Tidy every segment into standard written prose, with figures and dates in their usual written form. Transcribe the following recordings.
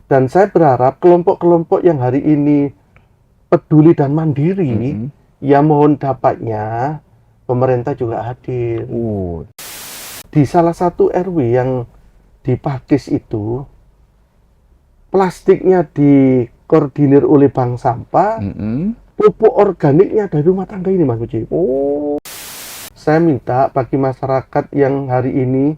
Dan saya berharap kelompok-kelompok yang hari ini peduli dan mandiri, ya mohon dapatnya pemerintah juga hadir. Di salah satu RW yang di Pakis itu, plastiknya dikoordinir oleh bank sampah, pupuk organiknya dari rumah tangga ini, Mas Puji. Saya minta bagi masyarakat yang hari ini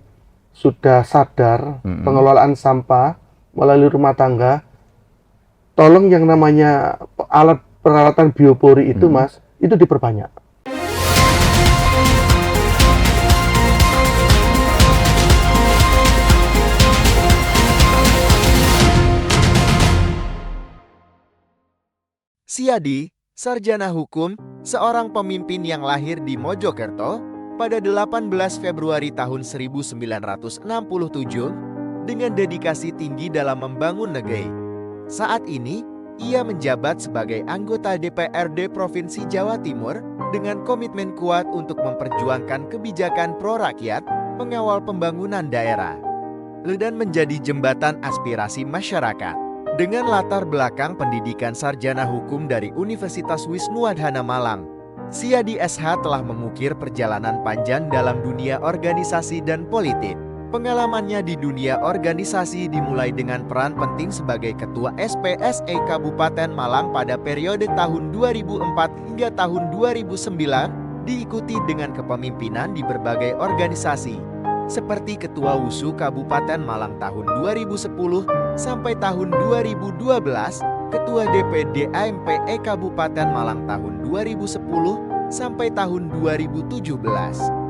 sudah sadar pengelolaan sampah melalui rumah tangga, tolong yang namanya alat peralatan biopori itu, Mas, itu diperbanyak. Siadi, sarjana hukum, seorang pemimpin yang lahir di Mojokerto pada 18 Februari tahun 1967 dengan dedikasi tinggi dalam membangun negeri. Saat ini, ia menjabat sebagai anggota DPRD Provinsi Jawa Timur dengan komitmen kuat untuk memperjuangkan kebijakan pro-rakyat, mengawal pembangunan daerah, dan menjadi jembatan aspirasi masyarakat. Dengan latar belakang pendidikan sarjana hukum dari Universitas Wisnuwardhana Malang, Siadi SH telah mengukir perjalanan panjang dalam dunia organisasi dan politik. Pengalamannya di dunia organisasi dimulai dengan peran penting sebagai Ketua SPSE Kabupaten Malang pada periode tahun 2004 hingga tahun 2009, diikuti dengan kepemimpinan di berbagai organisasi, seperti Ketua WUSU Kabupaten Malang tahun 2010 sampai tahun 2012, Ketua DPD AMPE Kabupaten Malang tahun 2010 sampai tahun 2017,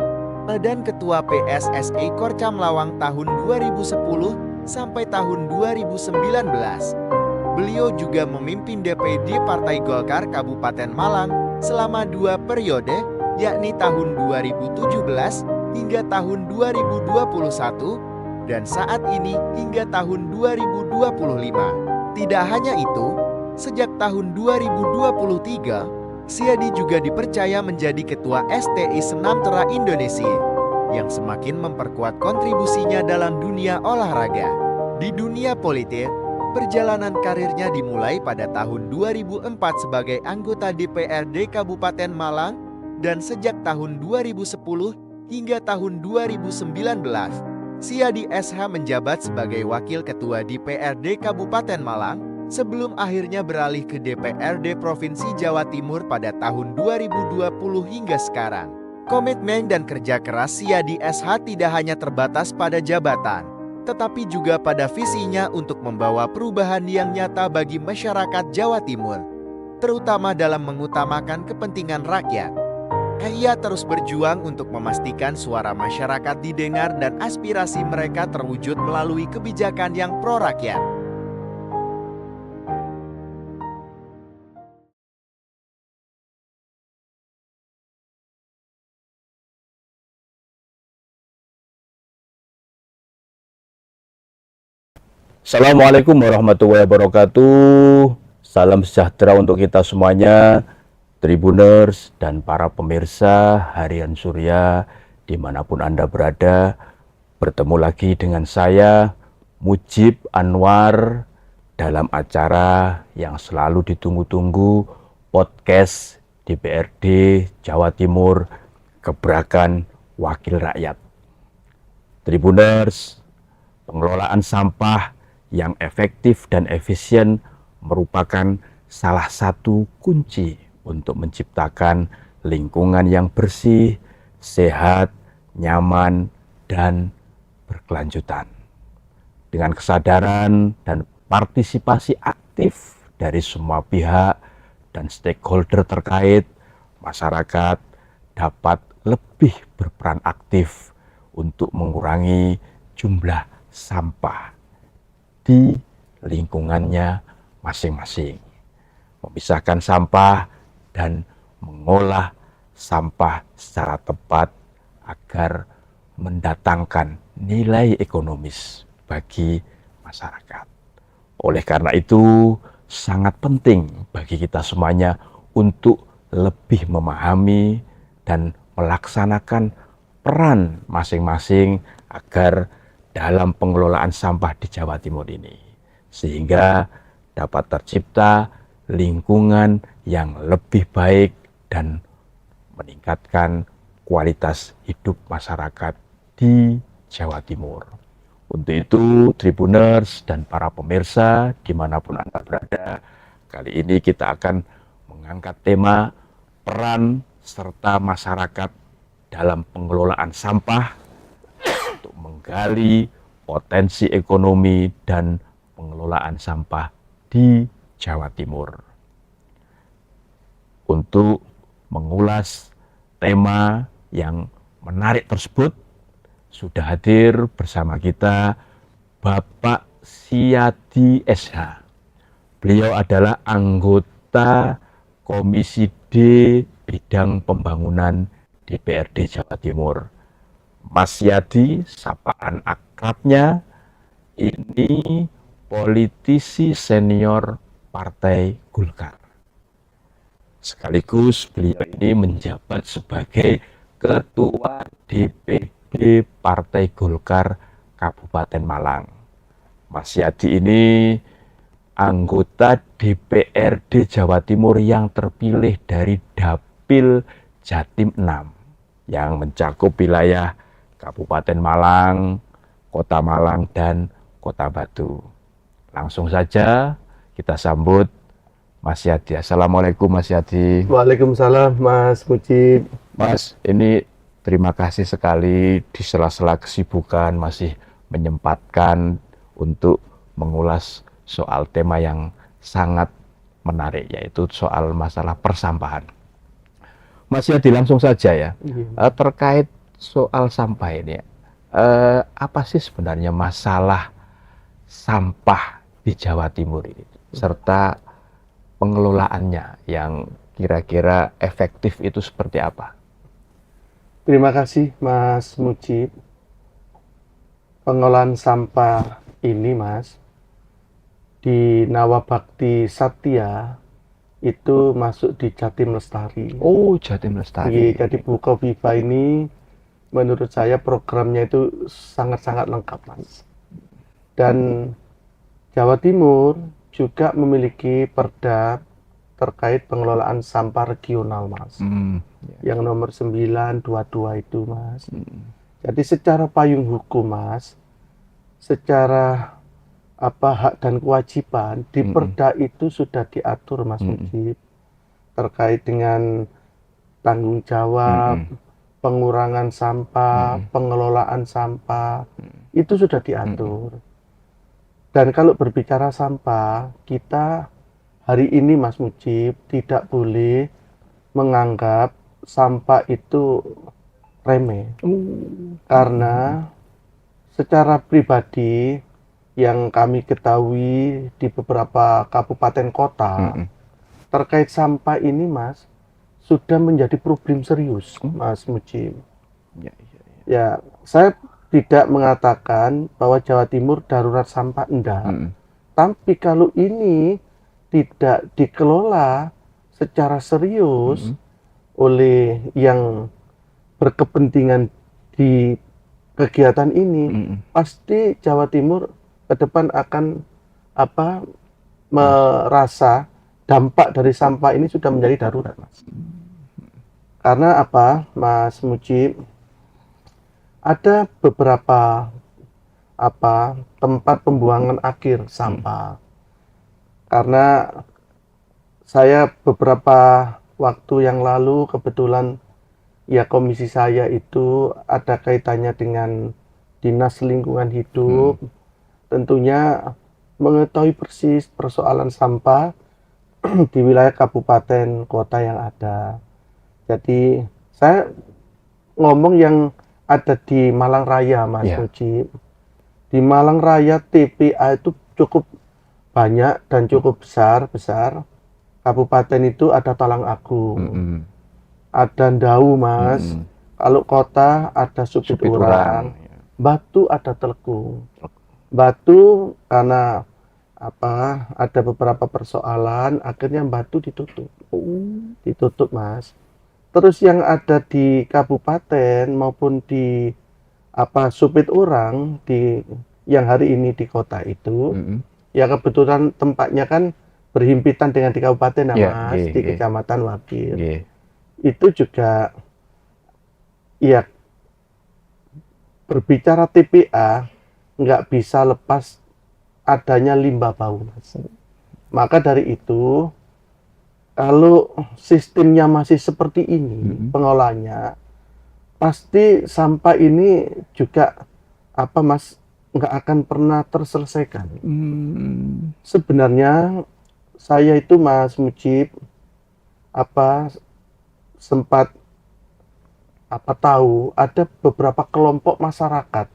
dan Ketua PSSI Korcam Lawang tahun 2010 sampai tahun 2019. Beliau juga memimpin DPD Partai Golkar Kabupaten Malang selama 2 periode, yakni tahun 2017 hingga tahun 2021, dan saat ini hingga tahun 2025. Tidak hanya itu, sejak tahun 2023, Siadi juga dipercaya menjadi Ketua STI Senam-Tera Indonesia, yang semakin memperkuat kontribusinya dalam dunia olahraga. Di dunia politik, perjalanan karirnya dimulai pada tahun 2004 sebagai anggota DPRD Kabupaten Malang, dan sejak tahun 2010 hingga tahun 2019, Siadi SH menjabat sebagai Wakil Ketua DPRD Kabupaten Malang sebelum akhirnya beralih ke DPRD Provinsi Jawa Timur pada tahun 2020 hingga sekarang. Komitmen dan kerja keras Siadi SH tidak hanya terbatas pada jabatan, tetapi juga pada visinya untuk membawa perubahan yang nyata bagi masyarakat Jawa Timur, terutama dalam mengutamakan kepentingan rakyat. Ia terus berjuang untuk memastikan suara masyarakat didengar dan aspirasi mereka terwujud melalui kebijakan yang pro-rakyat. Assalamualaikum warahmatullahi wabarakatuh. Salam sejahtera untuk kita semuanya, Tribuners dan para pemirsa Harian Surya dimanapun Anda berada. Bertemu lagi dengan saya, Mujib Anwar, dalam acara yang selalu ditunggu-tunggu, podcast DPRD Jawa Timur, Gebrakan Wakil Rakyat. Tribuners, pengelolaan sampah yang efektif dan efisien merupakan salah satu kunci untuk menciptakan lingkungan yang bersih, sehat, nyaman, dan berkelanjutan. Dengan kesadaran dan partisipasi aktif dari semua pihak dan stakeholder terkait, masyarakat dapat lebih berperan aktif untuk mengurangi jumlah sampah di lingkungannya masing-masing, memisahkan sampah dan mengolah sampah secara tepat agar mendatangkan nilai ekonomis bagi masyarakat. Oleh karena itu, sangat penting bagi kita semuanya untuk lebih memahami dan melaksanakan peran masing-masing agar dalam pengelolaan sampah di Jawa Timur ini sehingga dapat tercipta lingkungan yang lebih baik dan meningkatkan kualitas hidup masyarakat di Jawa Timur. Untuk itu, Tribuners dan para pemirsa dimanapun Anda berada, kali ini kita akan mengangkat tema peran serta masyarakat dalam pengelolaan sampah untuk menggali potensi ekonomi dan pengelolaan sampah di Jawa Timur. Untuk mengulas tema yang menarik tersebut, sudah hadir bersama kita Bapak Siadi SH. Beliau adalah anggota Komisi D Bidang Pembangunan DPRD Jawa Timur. Mas Siadi, sapaan akrabnya, ini politisi senior Partai Golkar. Sekaligus beliau ini menjabat sebagai Ketua DPD Partai Golkar Kabupaten Malang. Mas Siadi ini anggota DPRD Jawa Timur yang terpilih dari Dapil Jatim 6 yang mencakup wilayah Kabupaten Malang, Kota Malang, dan Kota Batu. Langsung saja kita sambut Mas Siadi. Assalamualaikum Mas Siadi. Waalaikumsalam Mas Mujib. Mas, ini terima kasih sekali di sela-sela kesibukan masih menyempatkan untuk mengulas soal tema yang sangat menarik, yaitu soal masalah persampahan. Mas Siadi, langsung saja ya, terkait soal sampah ini, apa sih sebenarnya masalah sampah di Jawa Timur ini, serta pengelolaannya yang kira-kira efektif itu seperti apa? Terima kasih Mas Mujib. Pengolahan sampah ini Mas, di Nawabakti Satya itu masuk di Jatim Lestari. Oh, Jatim Lestari. Jadi Bukoviva ini menurut saya programnya itu sangat-sangat lengkap Mas. Dan Jawa Timur juga memiliki perda terkait pengelolaan sampah regional Mas. Yang nomor 922 itu Mas. Jadi secara payung hukum Mas, secara hak dan kewajiban di perda itu sudah diatur Mas Mujib, terkait dengan tanggung jawab, pengurangan sampah, pengelolaan sampah, itu sudah diatur. Dan kalau berbicara sampah, kita hari ini Mas Mujib tidak boleh menganggap sampah itu remeh. Karena secara pribadi yang kami ketahui di beberapa kabupaten kota terkait sampah ini Mas sudah menjadi problem serius Mas Mujib. Ya, saya tidak mengatakan bahwa Jawa Timur darurat sampah, enggak. Tapi kalau ini tidak dikelola secara serius oleh yang berkepentingan di kegiatan ini, pasti Jawa Timur ke depan akan merasa dampak dari sampah ini sudah menjadi darurat, Mas. Karena apa, Mas Mujib? Ada beberapa tempat pembuangan akhir sampah. Karena saya beberapa waktu yang lalu kebetulan ya komisi saya itu ada kaitannya dengan Dinas Lingkungan Hidup. Tentunya mengetahui persis persoalan sampah di wilayah kabupaten kota yang ada. Jadi saya ngomong yang ada di Malang Raya, Mas Mujib. Di Malang Raya TPA itu cukup banyak dan cukup besar. Kabupaten itu ada Talang Agung, ada Ndau, Mas. Kalau kota ada Supiturang, Batu ada Telukung. Batu karena ada beberapa persoalan, akhirnya Batu ditutup. Ditutup, Mas. Terus yang ada di kabupaten maupun di Supiturang yang hari ini di kota itu, Ya kebetulan tempatnya kan berhimpitan dengan di kabupaten Iya, Mas, nggih, di nggih. Kecamatan Wakil. Nggih. Itu juga ya berbicara TPA nggak bisa lepas adanya limbah bau Mas. Maka dari itu kalau sistemnya masih seperti ini pengolahannya, pasti sampah ini juga apa Mas nggak akan pernah terselesaikan. Sebenarnya saya itu Mas Mujib apa sempat tahu ada beberapa kelompok masyarakat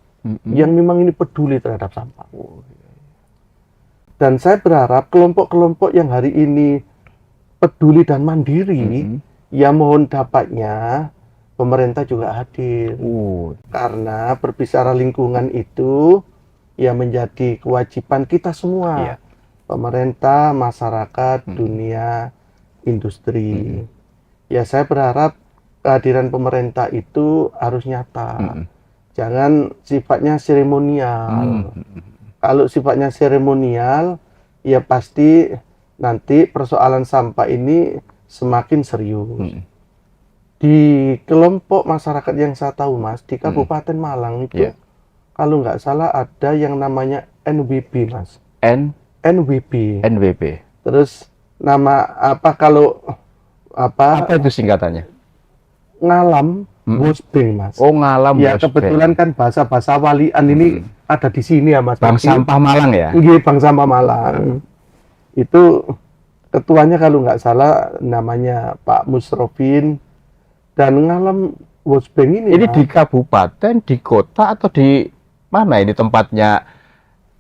yang memang ini peduli terhadap sampah. Dan saya berharap kelompok-kelompok yang hari ini peduli dan mandiri, ya mohon dapatnya pemerintah juga hadir. Karena berbicara lingkungan itu ya menjadi kewajiban kita semua. Iya. Pemerintah, masyarakat, dunia, industri. Ya saya berharap kehadiran pemerintah itu harus nyata. Jangan sifatnya seremonial. Kalau sifatnya seremonial, ya pasti nanti persoalan sampah ini semakin serius. Di kelompok masyarakat yang saya tahu Mas, di Kabupaten Malang itu, Iya. kalau nggak salah ada yang namanya NWB Mas. NWB. NWB. Terus nama apa kalau Apa itu singkatannya? Ngalam Bosbeng Mas. Oh, Ngalam Ya Bosbeng. kebetulan kan bahasa walian ini ada di sini ya Mas. Bank Sampah Malang ya? Iya, Bank Sampah Malang. Itu ketuanya kalau nggak salah namanya Pak Musrofin dan Ngalam Bosbeng ini. Ini Mas, di kabupaten, di kota, atau di mana ini tempatnya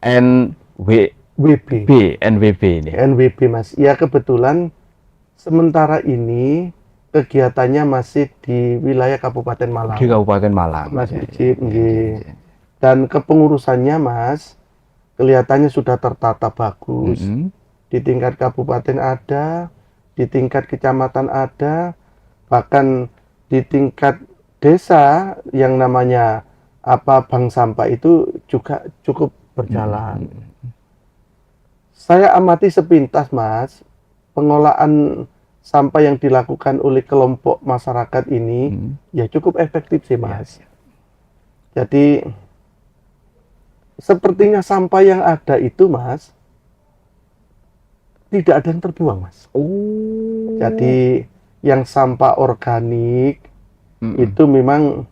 NWB ini? NWB Mas. Ya kebetulan sementara ini kegiatannya masih di wilayah Kabupaten Malang. Di Kabupaten Malang. Mas Ya, Mujib, ya, nggih. ya. Dan kepengurusannya Mas kelihatannya sudah tertata bagus. Di tingkat kabupaten ada, di tingkat kecamatan ada, bahkan di tingkat desa yang namanya bank sampah itu juga cukup berjalan. Saya amati sepintas Mas, pengolahan sampah yang dilakukan oleh kelompok masyarakat ini ya cukup efektif sih Mas. Jadi sepertinya sampah yang ada itu Mas tidak ada yang terbuang Mas. Jadi yang sampah organik itu memang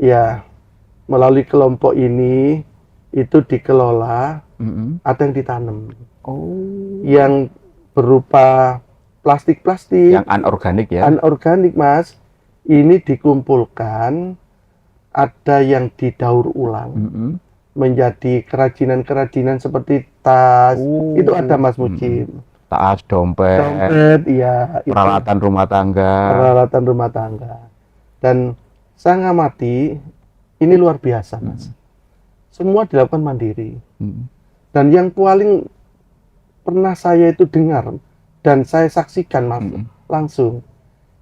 ya melalui kelompok ini itu dikelola, ada yang ditanam. Yang berupa plastik-plastik, Yang anorganik ya? anorganik Mas, ini dikumpulkan, ada yang didaur ulang menjadi kerajinan-kerajinan seperti tas. Itu ada Mas Mujib. Tas, dompet, Dompet, iya, itu. peralatan rumah tangga. Peralatan rumah tangga. Dan saya ngamati ini luar biasa Mas. Semua dilakukan mandiri. Dan yang paling pernah saya itu dengar dan saya saksikan Mas langsung,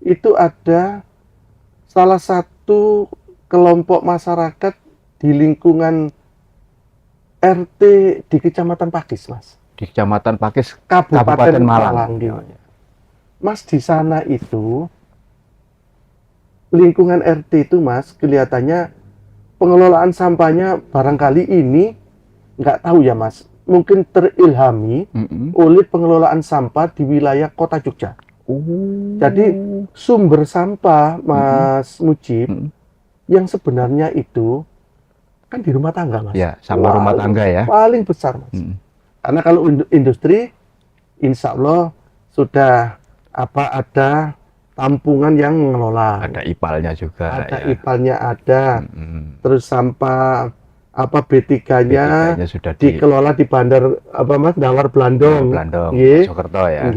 itu ada salah satu kelompok masyarakat di lingkungan RT di Kecamatan Pakis Mas. Di Kecamatan Pakis, Kabupaten Malang. Malang. Mas di sana itu lingkungan RT itu Mas kelihatannya pengelolaan sampahnya barangkali ini nggak tahu ya Mas, mungkin terilhami oleh pengelolaan sampah di wilayah Kota Jogja. Jadi sumber sampah Mas Mujib yang sebenarnya itu kan di rumah tangga Mas. Ya, sampah rumah tangga ya. Paling besar Mas. Karena kalau industri insya Allah sudah ada tampungan yang mengelola. Ada IPAL-nya juga. Ada ya. IPAL-nya ada. Terus sampah B3-nya sudah dikelola di bandar Mas Dawar Blandong. Mojokerto ya.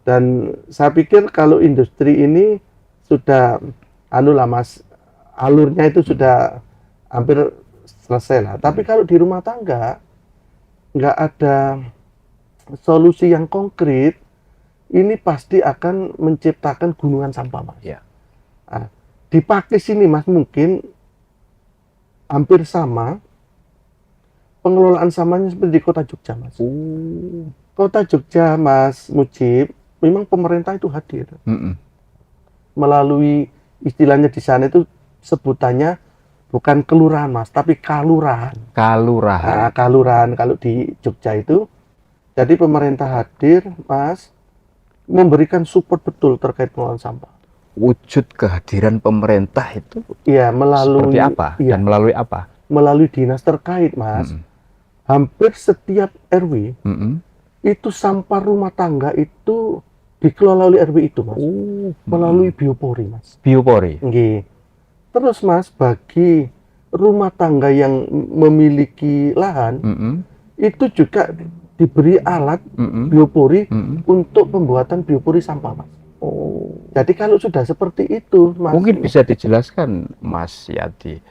Dan saya pikir kalau industri ini sudah Mas, alurnya itu sudah hampir selesai lah. Tapi kalau di rumah tangga nggak ada solusi yang konkret, ini pasti akan menciptakan gunungan sampah Mas. Ya. Nah, di Pakis ini Mas mungkin hampir sama. pengelolaan sampahnya seperti di Kota Jogja, Mas. Kota Jogja, Mas Mujib, memang pemerintah itu hadir melalui istilahnya di sana itu sebutannya bukan kelurahan, Mas, tapi kalurahan. Kalurahan. Nah, kalurahan kalau di Jogja itu. Jadi pemerintah hadir, Mas, memberikan support betul terkait pengelolaan sampah. Wujud kehadiran pemerintah itu Iya, melalui seperti apa dan melalui apa? melalui dinas terkait, Mas. Hampir setiap RW itu sampah rumah tangga itu dikelola oleh RW itu, Mas. Melalui biopori, Mas. Biopori. Nggih. Terus, Mas, bagi rumah tangga yang memiliki lahan itu juga diberi alat biopori untuk pembuatan biopori sampah, Mas. Jadi kalau sudah seperti itu, Mas. Mungkin bisa dijelaskan, Mas Yadi,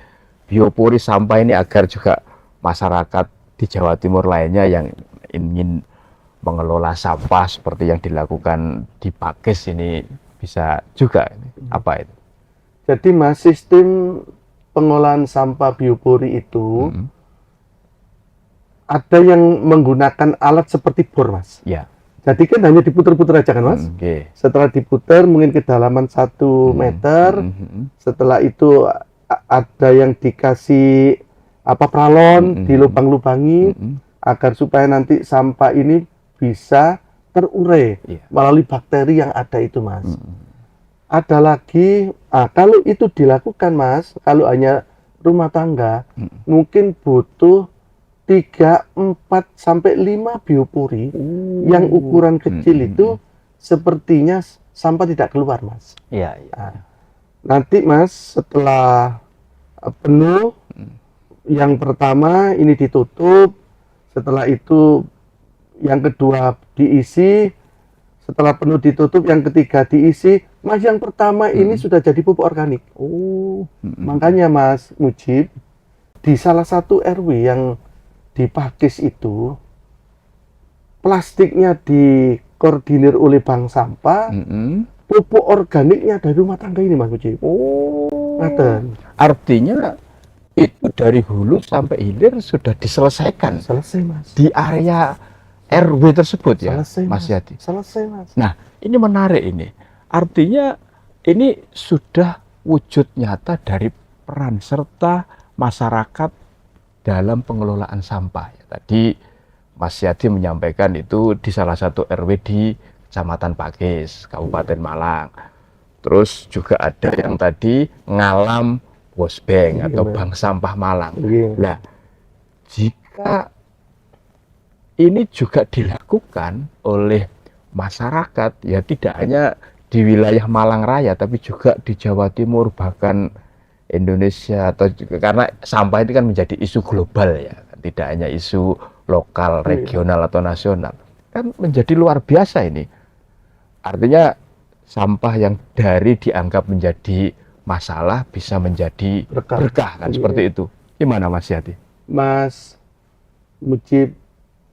biopori sampah ini agar juga masyarakat di Jawa Timur lainnya yang ingin mengelola sampah seperti yang dilakukan di Pakis ini bisa juga. Apa itu? Jadi, Mas, sistem pengolahan sampah biopori itu ada yang menggunakan alat seperti bor, Mas. Ya. Jadi kan hanya diputer-puter aja kan, Mas. Setelah diputer mungkin kedalaman 1 meter. Setelah itu ada yang dikasih pralon dilubang-lubangi agar supaya nanti sampah ini bisa terurai melalui bakteri yang ada itu, Mas. Ada lagi, kalau itu dilakukan, Mas, kalau hanya rumah tangga, mungkin butuh 3, 4, sampai 5 biopori yang ukuran kecil itu sepertinya sampah tidak keluar, Mas. Iya. Nanti, Mas, setelah penuh, yang pertama ini ditutup, setelah itu yang kedua diisi, setelah penuh ditutup, yang ketiga diisi, Mas, yang pertama ini sudah jadi pupuk organik. Makanya, Mas Mujib, di salah satu RW yang di Pakis itu, plastiknya dikoordinir oleh bank sampah, pupuk organiknya dari rumah tangga ini, Mas Mujib. Artinya itu dari hulu sampai hilir sudah diselesaikan. Selesai, Mas. Di area RW tersebut ya, Selesai, Mas Yadi. Selesai, Mas. Nah, ini menarik ini. Artinya ini sudah wujud nyata dari peran serta masyarakat dalam pengelolaan sampah. Tadi Mas Yadi menyampaikan itu di salah satu RW di Kecamatan Pakis, Kabupaten Malang. Terus juga ada yang tadi Ngalam Wosbank atau Bank Sampah Malang. Nah, jika ini juga dilakukan oleh masyarakat, ya tidak hanya di wilayah Malang Raya, tapi juga di Jawa Timur, bahkan Indonesia, atau juga, karena sampah itu kan menjadi isu global ya, tidak hanya isu lokal, regional atau nasional, kan menjadi luar biasa ini. Artinya sampah yang dari dianggap menjadi masalah bisa menjadi berkah kan, seperti itu. Gimana, Mas Yadi? Mas Mujib,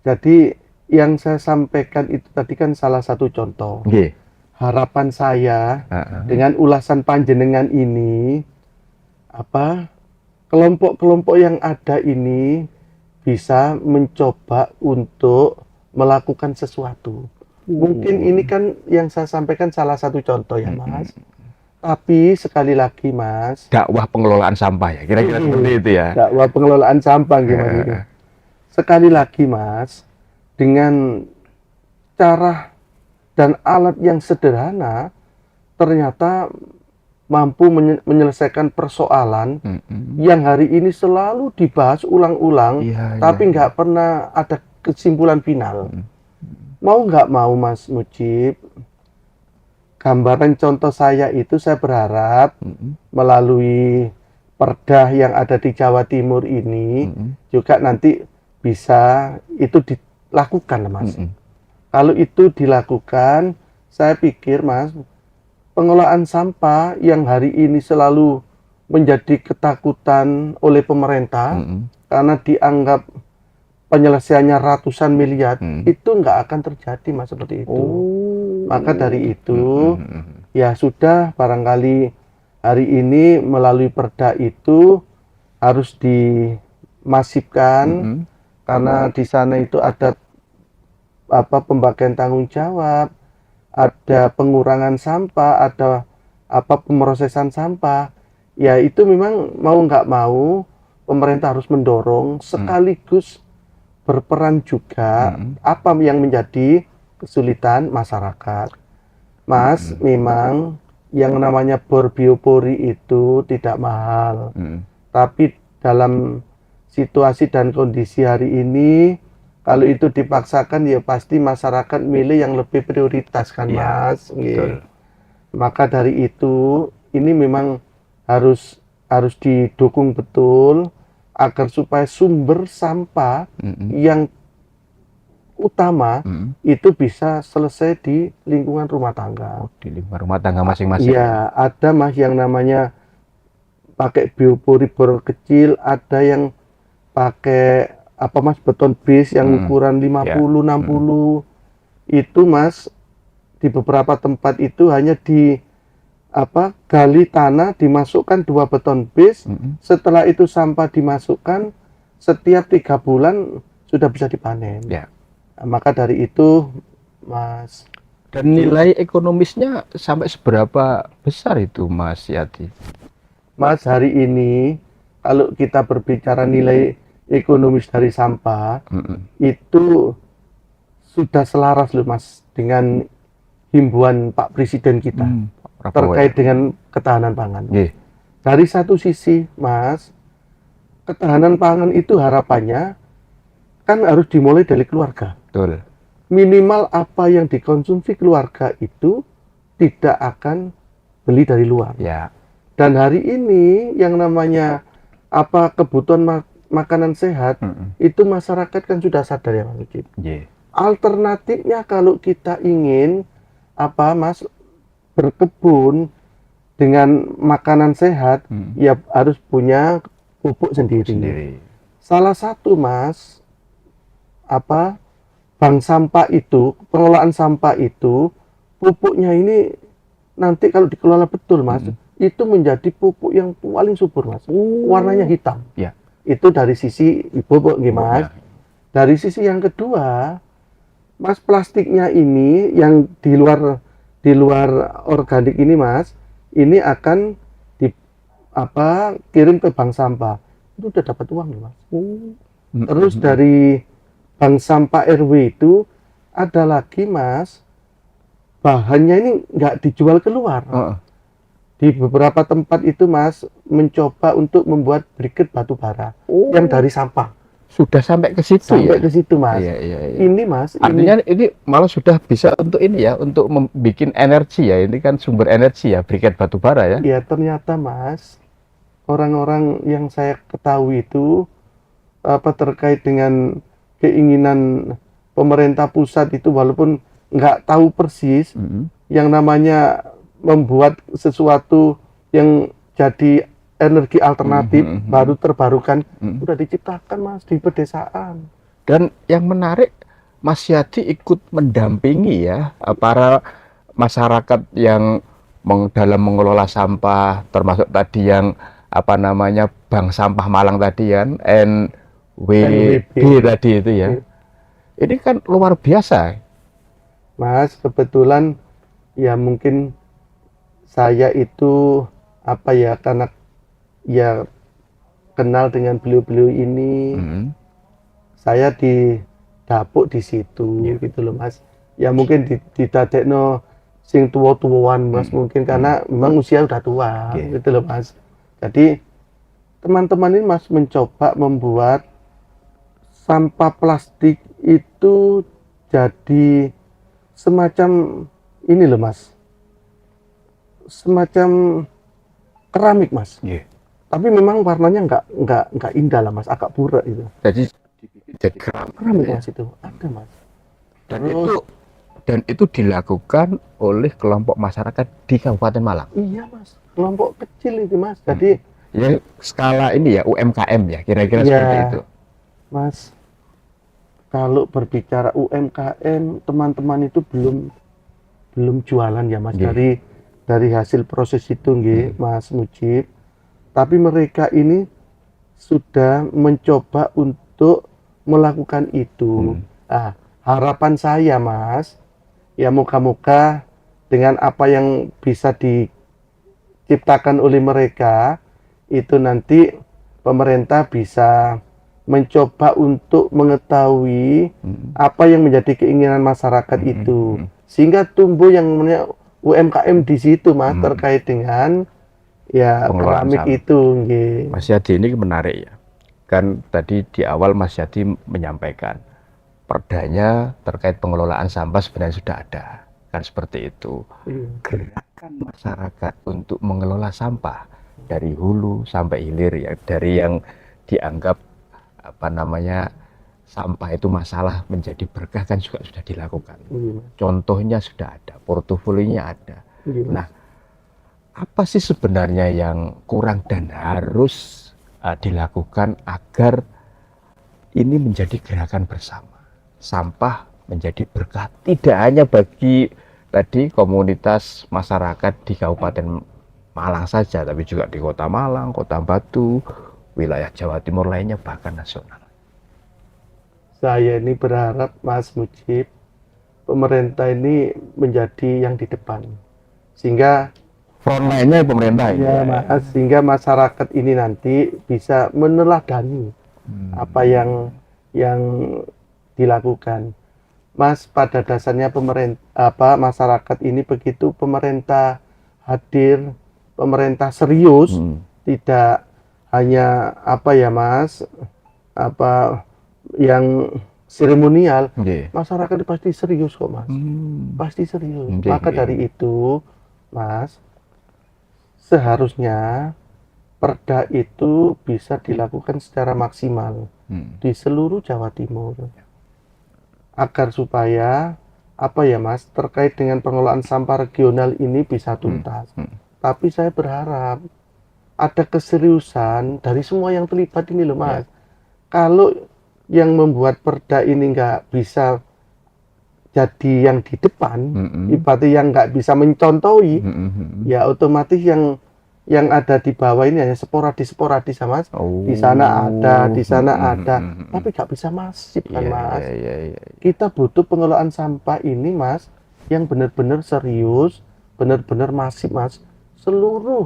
jadi yang saya sampaikan itu tadi kan salah satu contoh. Harapan saya dengan ulasan panjenengan ini, kelompok-kelompok yang ada ini bisa mencoba untuk melakukan sesuatu. Mungkin ini kan yang saya sampaikan salah satu contoh ya, Mas. Tapi sekali lagi, Mas, dakwah pengelolaan sampah ya, kira-kira seperti itu ya. Dakwah pengelolaan sampah gimana itu. Sekali lagi, Mas, dengan cara dan alat yang sederhana ternyata mampu menyelesaikan persoalan yang hari ini selalu dibahas ulang-ulang, tapi nggak pernah ada kesimpulan final. Mau nggak mau, Mas Mujib, gambaran contoh saya itu saya berharap melalui perda yang ada di Jawa Timur ini juga nanti bisa itu dilakukan, Mas. Kalau itu dilakukan, saya pikir, Mas, pengelolaan sampah yang hari ini selalu menjadi ketakutan oleh pemerintah karena dianggap penyelesaiannya ratusan miliar, itu nggak akan terjadi, Mas, seperti itu. Maka dari itu, ya sudah, barangkali hari ini melalui perda itu harus dimasifkan karena di sana itu ada pembagian tanggung jawab, ada pengurangan sampah, ada pemrosesan sampah. Ya itu memang mau nggak mau pemerintah harus mendorong sekaligus berperan juga apa yang menjadi kesulitan masyarakat. Mas, memang yang namanya bor biopori itu tidak mahal. Tapi dalam situasi dan kondisi hari ini, kalau itu dipaksakan ya pasti masyarakat milih yang lebih prioritas kan, Ya, Mas. betul. Maka dari itu ini memang harus didukung betul agar supaya sumber sampah yang utama itu bisa selesai di lingkungan rumah tangga. Di lingkungan rumah tangga masing-masing. Iya, ada Mas yang namanya pakai biopori bor kecil, ada yang pakai Mas beton base yang ukuran 50 60. Itu Mas di beberapa tempat itu hanya di gali tanah, dimasukkan 2 beton base. Setelah itu sampah dimasukkan, setiap 3 bulan sudah bisa dipanen. Ya. Nah, maka dari itu Mas, Dan nilai ekonomisnya sampai seberapa besar itu, Mas Yati? Mas, hari ini kalau kita berbicara nilai ekonomis dari sampah, itu sudah selaras loh Mas dengan himbauan Pak Presiden kita terkait dengan ketahanan pangan. Dari satu sisi Mas, ketahanan pangan itu harapannya kan harus dimulai dari keluarga. Betul. Minimal apa yang dikonsumsi keluarga itu tidak akan beli dari luar. Ya. Dan hari ini yang namanya kebutuhan makanan sehat itu masyarakat kan sudah sadar ya Mas Ucip. Alternatifnya kalau kita ingin Mas berkebun dengan makanan sehat, ya harus punya pupuk sendiri. Salah satu Mas bank sampah itu, pengelolaan sampah itu, pupuknya ini nanti kalau dikelola betul Mas, itu menjadi pupuk yang paling subur Mas. Warnanya hitam. Ya. Itu dari sisi pupuk Mas. Dari sisi yang kedua, Mas, plastiknya ini yang di luar organik ini Mas, ini akan kirim ke bank sampah. Itu udah dapat uang loh Mas. Terus dari bank sampah RW itu ada lagi Mas, bahannya ini nggak dijual keluar. Di beberapa tempat itu Mas mencoba untuk membuat briket batu bara yang dari sampah. Sudah sampai ke situ sampai ya? ke situ Mas. Iya. Ini Mas, artinya ini malah sudah bisa untuk ini ya, untuk membuat energi ya. Ini kan sumber energi ya, briket batu bara ya. Ya ternyata Mas, orang-orang yang saya ketahui itu terkait dengan keinginan pemerintah pusat itu, walaupun nggak tahu persis yang namanya membuat sesuatu yang jadi energi alternatif baru terbarukan udah diciptakan Mas di pedesaan. Dan yang menarik, Mas Yadi ikut mendampingi ya para masyarakat yang dalam mengelola sampah, termasuk tadi yang Bank Sampah Malang tadi kan, NWB tadi itu ya. Ini kan luar biasa. Mas, kebetulan ya mungkin saya itu karena ya kenal dengan beliau-beliau ini, saya didapuk di situ gitu loh Mas. Ya mungkin didadekno sing tua-tuaan Mas, mungkin karena memang usia udah tua gitu loh Mas. Jadi teman-teman ini Mas mencoba membuat sampah plastik itu jadi semacam ini loh Mas, semacam keramik Mas. Tapi memang warnanya nggak indah lah Mas, agak burak itu. Jadi keramik Mas itu ada Mas. Dan itu dilakukan oleh kelompok masyarakat di Kabupaten Malang. Iya Mas, kelompok kecil itu Mas. Jadi ya skala ini ya UMKM ya, kira-kira seperti itu. Mas, kalau berbicara UMKM, teman-teman itu belum jualan ya Mas, dari hasil proses itu Mas Mujib. Tapi mereka ini sudah mencoba untuk melakukan itu. Nah, harapan saya Mas, ya moga-moga dengan apa yang bisa diciptakan oleh mereka, itu nanti pemerintah bisa mencoba untuk mengetahui apa yang menjadi keinginan masyarakat itu, sehingga tumbuh yang namanya UMKM di situ Mas, terkait dengan ya Pengelolaan keramik sampah. itu. Nggih. Mas Yadi, ini menarik ya. Kan tadi di awal Mas Yadi menyampaikan perdanya terkait pengelolaan sampah sebenarnya sudah ada. Kan seperti itu. Gerakan masyarakat untuk mengelola sampah dari hulu sampai hilir ya, dari yang dianggap sampah itu masalah menjadi berkah kan juga sudah dilakukan. Contohnya sudah ada, portofolionya ada. Nah, apa sih sebenarnya yang kurang dan harus dilakukan agar ini menjadi gerakan bersama? Sampah menjadi berkah tidak hanya bagi tadi komunitas masyarakat di Kabupaten Malang saja, tapi juga di Kota Malang, Kota Batu, wilayah Jawa Timur lainnya, bahkan nasional. Saya ini berharap Mas Mujib, pemerintah ini menjadi yang di depan, sehingga frontline-nya pemerintah ya Mas, sehingga masyarakat ini nanti bisa meneladani apa yang dilakukan. Mas, pada dasarnya masyarakat ini begitu pemerintah hadir, pemerintah serius, tidak hanya Mas, yang seremonial, masyarakat itu pasti serius kok Mas, pasti serius. Maka dari itu Mas, seharusnya perda itu bisa dilakukan secara maksimal di seluruh Jawa Timur, agar supaya Mas, terkait dengan pengelolaan sampah regional ini bisa tuntas. Tapi saya berharap ada keseriusan dari semua yang terlibat ini loh Mas. Kalau yang membuat perda ini nggak bisa jadi yang di depan, ibaratnya yang nggak bisa mencontohi, ya otomatis yang ada di bawah ini hanya sporadis Mas. Di sana ada, di sana ada, tapi nggak bisa masif kan Mas. Kita butuh pengelolaan sampah ini Mas, yang benar-benar serius, benar-benar masif Mas. Seluruh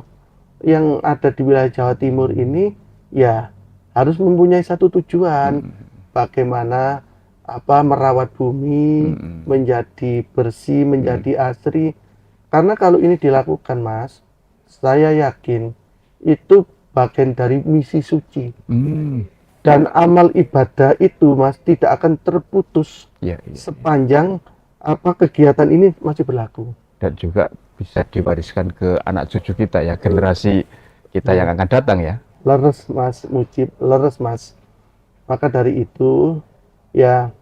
yang ada di wilayah Jawa Timur ini ya harus mempunyai satu tujuan, bagaimana merawat bumi menjadi bersih, menjadi asri. Karena kalau ini dilakukan Mas, saya yakin itu bagian dari misi suci. Dan amal ibadah itu Mas tidak akan terputus sepanjang kegiatan ini masih berlaku. Dan juga bisa diwariskan ke anak cucu kita ya, generasi kita yang akan datang ya. Leres Mas Mujib, leres Mas. Maka dari itu ya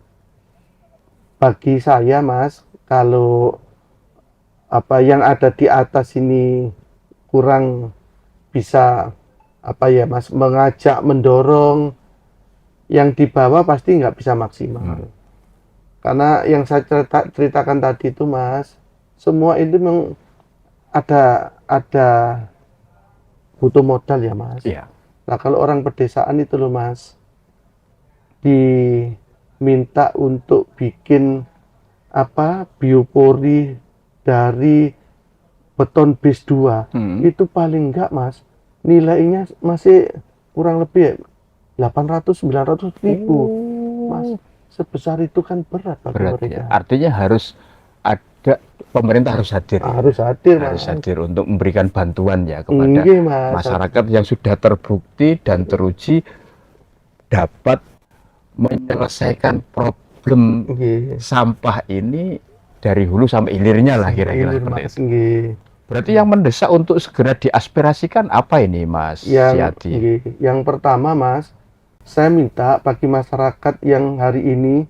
bagi saya Mas, kalau yang ada di atas ini kurang bisa Mas mengajak, mendorong, yang di bawah pasti nggak bisa maksimal. Karena yang saya ceritakan tadi itu Mas, semua itu memang ada butuh modal ya Mas. Nah kalau orang pedesaan itu loh Mas, diminta untuk bikin biopori dari beton base 2, itu paling enggak Mas, nilainya masih kurang lebih 800-900 ribu Mas. Sebesar itu kan berat bagi mereka. Ya. Artinya harus ada, pemerintah harus hadir. Harus hadir untuk memberikan bantuan ya kepada masyarakat yang sudah terbukti dan teruji dapat menyelesaikan problem sampah ini dari hulu sampai hilirnya lah, kira-kira seperti itu. Berarti yang mendesak untuk segera diaspirasikan apa ini Mas Yadi? Yang pertama Mas, saya minta bagi masyarakat yang hari ini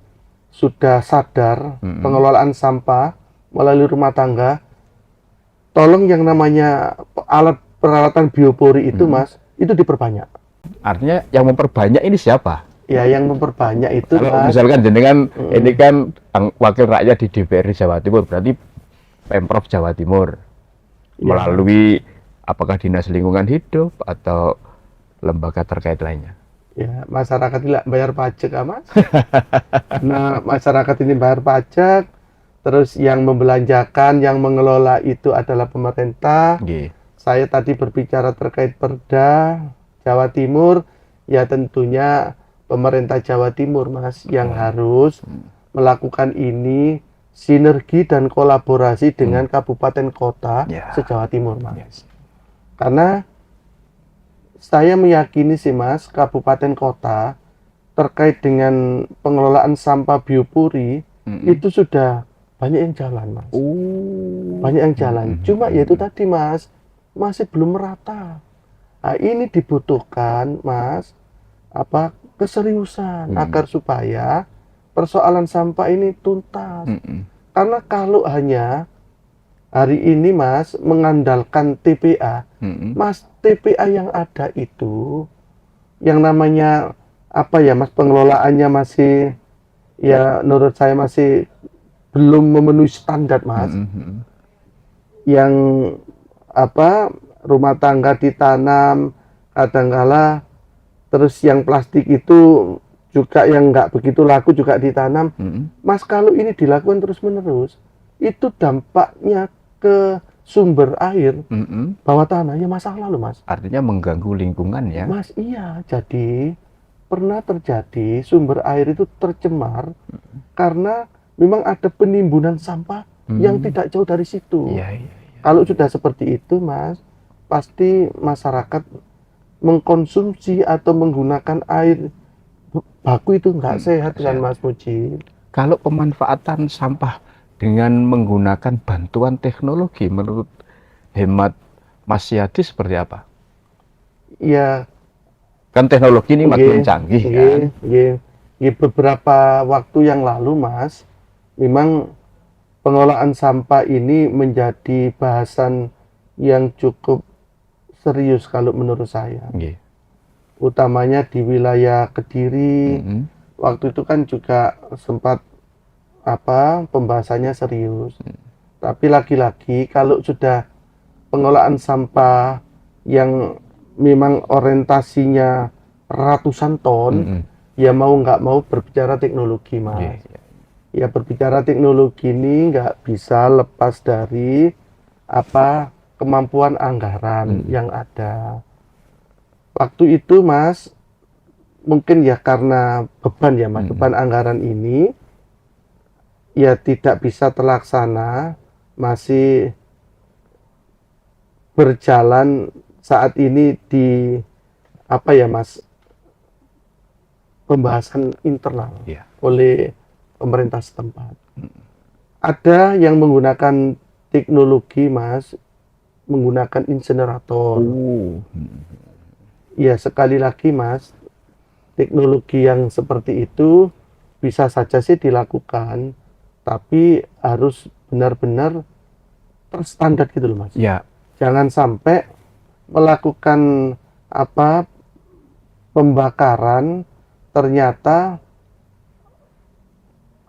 sudah sadar pengelolaan sampah melalui rumah tangga, tolong yang namanya alat peralatan biopori itu Mas, itu diperbanyak. Artinya yang memperbanyak ini siapa? Ya yang memperbanyak itu kalau Mas, misalkan jenengan ini kan wakil rakyat di DPRD Jawa Timur, berarti Pemprov Jawa Timur melalui apakah Dinas Lingkungan Hidup atau lembaga terkait lainnya? Ya, masyarakat tidak bayar pajak, Mas. Karena masyarakat ini bayar pajak, terus yang membelanjakan, yang mengelola itu adalah pemerintah. Nggih. Saya tadi berbicara terkait Perda Jawa Timur, ya tentunya pemerintah Jawa Timur, Mas, yang harus melakukan ini sinergi dan kolaborasi dengan kabupaten kota Ya. se-Jawa Timur, Mas. Yes. Karena saya meyakini sih, Mas, kabupaten kota terkait dengan pengelolaan sampah biopuri itu sudah banyak yang jalan, Mas. Banyak yang jalan. Cuma ya itu tadi, Mas, masih belum merata. Nah, ini dibutuhkan, Mas, keseriusan agar supaya persoalan sampah ini tuntas. Karena kalau hanya hari ini, Mas, mengandalkan TPA, Mas, TPA yang ada itu, yang namanya Mas, pengelolaannya masih, ya menurut saya masih belum memenuhi standar, Mas. Yang rumah tangga ditanam, kadangkala terus yang plastik itu juga yang nggak begitu laku juga ditanam. Mas, kalau ini dilakukan terus-menerus, itu dampaknya ke sumber air bawah tanah ya masalah loh, Mas. Artinya mengganggu lingkungan ya. Mas, iya. Jadi pernah terjadi sumber air itu tercemar karena memang ada penimbunan sampah yang tidak jauh dari situ. Iya. Kalau sudah seperti itu, Mas, pasti masyarakat mengkonsumsi atau menggunakan air baku itu nggak sehat kan, Mas Muji. Kalau pemanfaatan sampah dengan menggunakan bantuan teknologi, menurut hemat Mas Yadi seperti apa? Ya, Kan teknologi ini makin canggih kan? Beberapa waktu yang lalu, Mas, memang pengelolaan sampah ini menjadi bahasan yang cukup serius kalau menurut saya. Utamanya di wilayah Kediri. Waktu itu kan juga sempat pembahasannya serius. Tapi lagi-lagi kalau sudah pengelolaan sampah yang memang orientasinya ratusan ton, ya mau nggak mau berbicara teknologi, Mas. Ya berbicara teknologi ini nggak bisa lepas dari kemampuan anggaran yang ada. Waktu itu, Mas, mungkin ya karena beban ya, Mas, beban anggaran ini ya tidak bisa terlaksana, masih berjalan saat ini di Mas, pembahasan internal oleh pemerintah setempat. Ada yang menggunakan teknologi, Mas, menggunakan insinerator. Ya, sekali lagi, Mas, teknologi yang seperti itu bisa saja sih dilakukan, tapi harus benar-benar terstandar gitu loh, Mas. Ya. Jangan sampai melakukan pembakaran, ternyata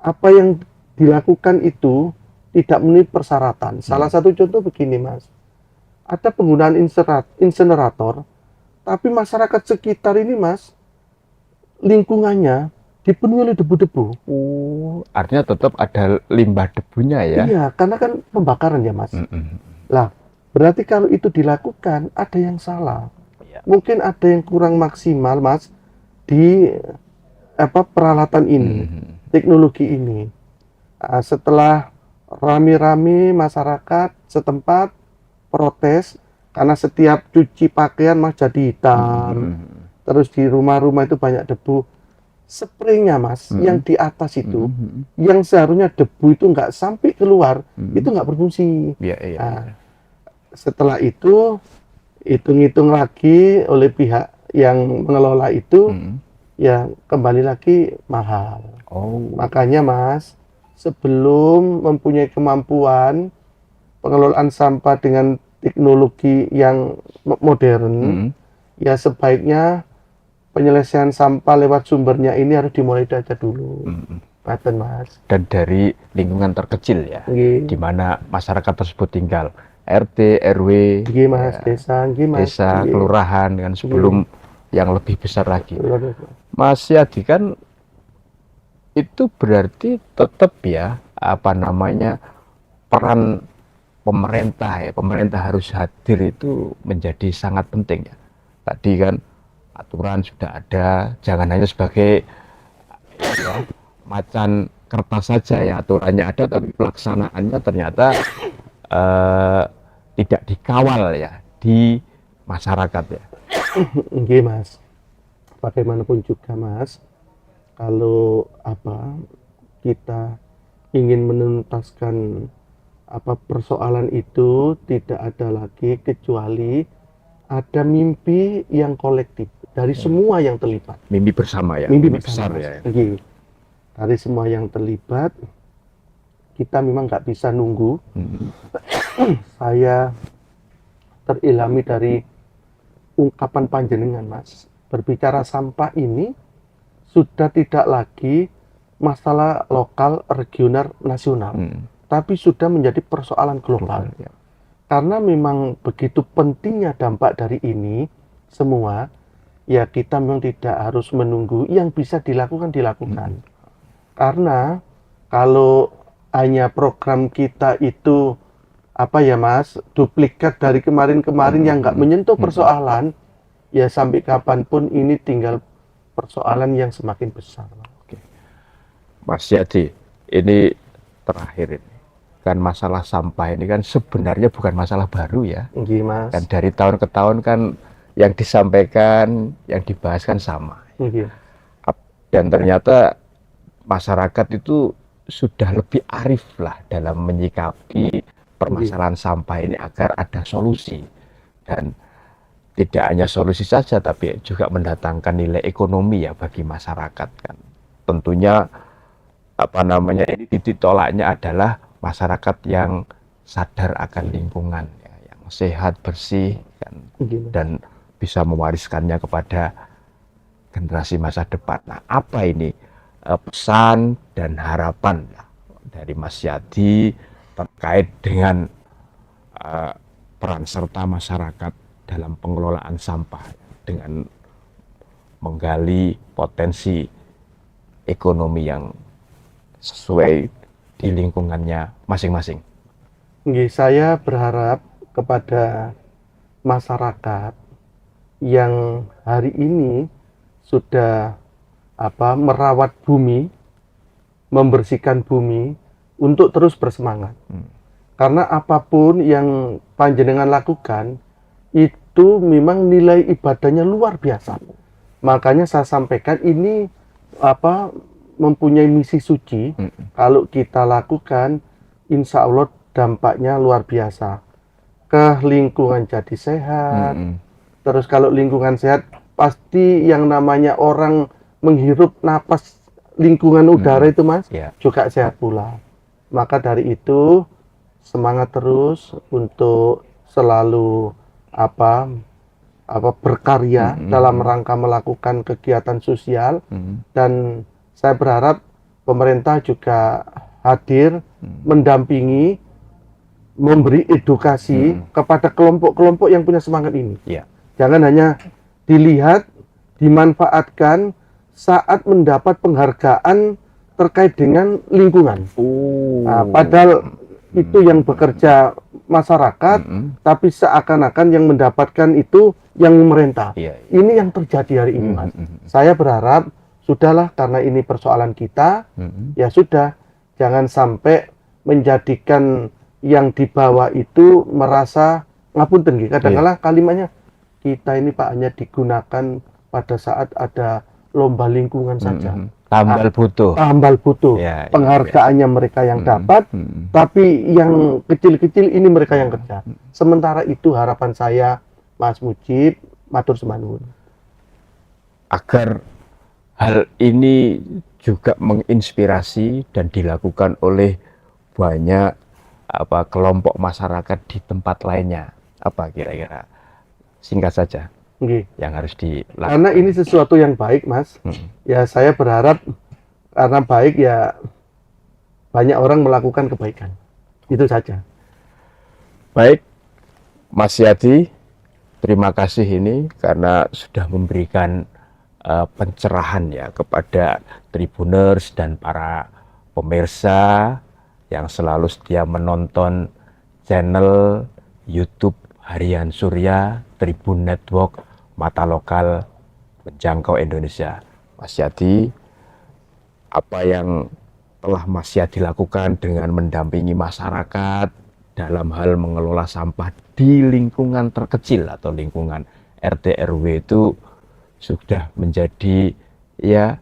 apa yang dilakukan itu tidak memenuhi persyaratan. Salah satu contoh begini, Mas. Ada penggunaan insinerator, tapi masyarakat sekitar ini, Mas, lingkungannya dipenuhi oleh debu-debu. Artinya tetap ada limbah debunya ya? Iya, karena kan pembakaran ya, Mas. Lah, berarti kalau itu dilakukan, ada yang salah. Mungkin ada yang kurang maksimal, Mas, di peralatan ini, teknologi ini. Setelah rame-rame masyarakat setempat protes karena setiap cuci pakaian, Mas, jadi hitam. Terus di rumah-rumah itu banyak debu. Spraynya, Mas, yang di atas itu, yang seharusnya debu itu nggak sampai keluar, itu nggak berfungsi. Setelah itu hitung-hitung lagi oleh pihak yang mengelola itu, ya kembali lagi mahal. Makanya, Mas, sebelum mempunyai kemampuan pengelolaan sampah dengan teknologi yang modern, ya sebaiknya penyelesaian sampah lewat sumbernya ini harus dimulai dari dulu. Mas. Dan dari lingkungan terkecil ya, di mana masyarakat tersebut tinggal, RT, RW, Mas, desa, kelurahan, dengan sebelum yang lebih besar lagi. Luar biasa. Mas Yadi kan itu berarti tetap ya peran pemerintah ya, pemerintah harus hadir itu menjadi sangat penting ya. Tadi kan aturan sudah ada, jangan hanya sebagai ya, macan kertas saja ya, aturannya ada tapi pelaksanaannya ternyata tidak dikawal ya di masyarakat ya. Oke Mas, bagaimanapun juga Mas, kalau kita ingin menuntaskan persoalan itu, tidak ada lagi kecuali ada mimpi yang kolektif dari semua yang terlibat. Mimpi bersama ya, Mimpi besar bersama, ya. Oke. Dari semua yang terlibat, kita memang nggak bisa nunggu. Saya terilhami dari ungkapan panjenengan Mas, berbicara sampah ini sudah tidak lagi masalah lokal, regional, nasional, tapi sudah menjadi persoalan global. Ya. Karena memang begitu pentingnya dampak dari ini semua, ya kita memang tidak harus menunggu, yang bisa dilakukan. Karena kalau hanya program kita itu Mas, duplikat dari kemarin-kemarin yang nggak menyentuh persoalan, ya sampai kapanpun ini tinggal persoalan yang semakin besar. Oke. Mas Yadi, ini terakhir ini. Kan masalah sampah ini kan sebenarnya bukan masalah baru ya. Mas. Kan dari tahun ke tahun kan yang disampaikan, yang dibahas kan sama. Dan ternyata masyarakat itu sudah lebih arif lah dalam menyikapi permasalahan sampah ini agar ada solusi. Dan tidak hanya solusi saja, tapi juga mendatangkan nilai ekonomi ya bagi masyarakat kan. Tentunya ini titik tolaknya adalah masyarakat yang sadar akan lingkungan, ya, yang sehat, bersih, kan, dan bisa mewariskannya kepada generasi masa depan. Nah, apa ini pesan dan harapan dari Mas Yadi terkait dengan peran serta masyarakat dalam pengelolaan sampah dengan menggali potensi ekonomi yang sesuai di lingkungannya masing-masing. Saya berharap kepada masyarakat yang hari ini sudah merawat bumi, membersihkan bumi, untuk terus bersemangat. Karena apapun yang panjenengan lakukan itu memang nilai ibadahnya luar biasa. Makanya saya sampaikan ini mempunyai misi suci. Kalau kita lakukan, insya Allah dampaknya luar biasa. Ke lingkungan jadi sehat. Terus kalau lingkungan sehat, pasti yang namanya orang menghirup napas lingkungan udara itu Mas, juga sehat pula. Maka dari itu semangat terus untuk selalu berkarya dalam rangka melakukan kegiatan sosial. Dan saya berharap pemerintah juga hadir mendampingi, memberi edukasi kepada kelompok-kelompok yang punya semangat ini. Jangan hanya dilihat, dimanfaatkan saat mendapat penghargaan terkait dengan lingkungan. Padahal itu yang bekerja masyarakat, tapi seakan-akan yang mendapatkan itu yang pemerintah. Ini yang terjadi hari ini, Mas. Saya berharap sudahlah, karena ini persoalan kita, ya sudah, jangan sampai menjadikan yang di bawah itu merasa ngapunten. Kadang-kadang kalimatnya, kita ini Pak hanya digunakan pada saat ada lomba lingkungan saja. Tambal butuh. Penghargaannya mereka yang dapat, tapi yang kecil-kecil ini mereka yang kerja. Sementara itu harapan saya, Mas Mujib, matur sembah, agar hal ini juga menginspirasi dan dilakukan oleh banyak kelompok masyarakat di tempat lainnya. Apa kira-kira? Singkat saja. Yang harus dilakukan. Karena ini sesuatu yang baik, Mas. Ya saya berharap karena baik ya banyak orang melakukan kebaikan. Itu saja. Baik, Mas Yadi, terima kasih ini karena sudah memberikan pencerahan ya kepada Tribuners dan para pemirsa yang selalu setia menonton channel YouTube Harian Surya Tribun Network, mata lokal menjangkau Indonesia. Mas Yadi, apa yang telah Mas Yadi lakukan dengan mendampingi masyarakat dalam hal mengelola sampah di lingkungan terkecil atau lingkungan RT RW itu sudah menjadi ya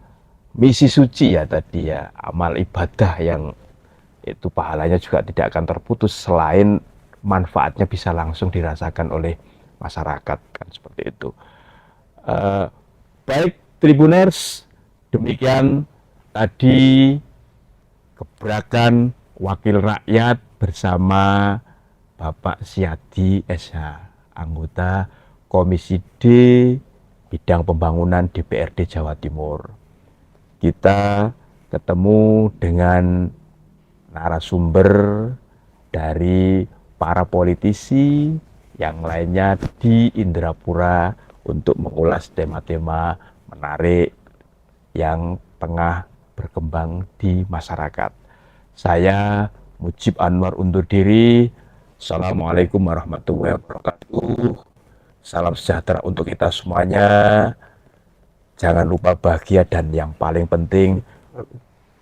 misi suci ya tadi ya, amal ibadah yang itu pahalanya juga tidak akan terputus selain manfaatnya bisa langsung dirasakan oleh masyarakat, kan seperti itu. Baik Tribuners, demikian tadi gebrakan wakil rakyat bersama Bapak Syadi SH, anggota Komisi D Bidang Pembangunan DPRD Jawa Timur. Kita ketemu dengan narasumber dari para politisi yang lainnya di Indrapura untuk mengulas tema-tema menarik yang tengah berkembang di masyarakat. Saya Mujib Anwar undur diri. Assalamualaikum warahmatullahi wabarakatuh. Salam sejahtera untuk kita semuanya. Jangan lupa bahagia dan yang paling penting,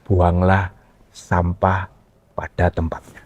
buanglah sampah pada tempatnya.